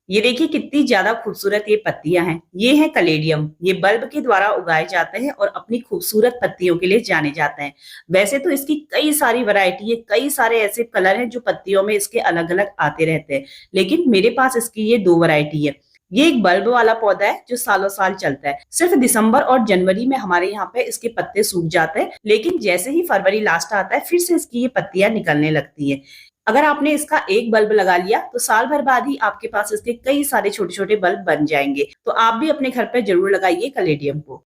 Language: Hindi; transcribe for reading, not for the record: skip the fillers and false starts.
ये देखिए कितनी ज्यादा खूबसूरत ये पत्तियां हैं। ये है कलेडियम। ये बल्ब के द्वारा उगाए जाते हैं और अपनी खूबसूरत पत्तियों के लिए जाने जाते हैं। वैसे तो इसकी कई सारी वैरायटी है, कई सारे ऐसे कलर हैं जो पत्तियों में इसके अलग अलग आते रहते हैं, लेकिन मेरे पास इसकी ये दो वैरायटी है। ये एक बल्ब वाला पौधा है जो सालों साल चलता है। सिर्फ दिसंबर और जनवरी में हमारे यहाँ पे इसके पत्ते सूख जाते हैं, लेकिन जैसे ही फरवरी लास्ट आता है फिर से इसकी ये पत्तियां निकलने लगती है। अगर आपने इसका एक बल्ब लगा लिया तो साल भर बाद ही आपके पास इसके कई सारे छोटे छोटे बल्ब बन जाएंगे। तो आप भी अपने घर पर जरूर लगाइए कलेडियम को।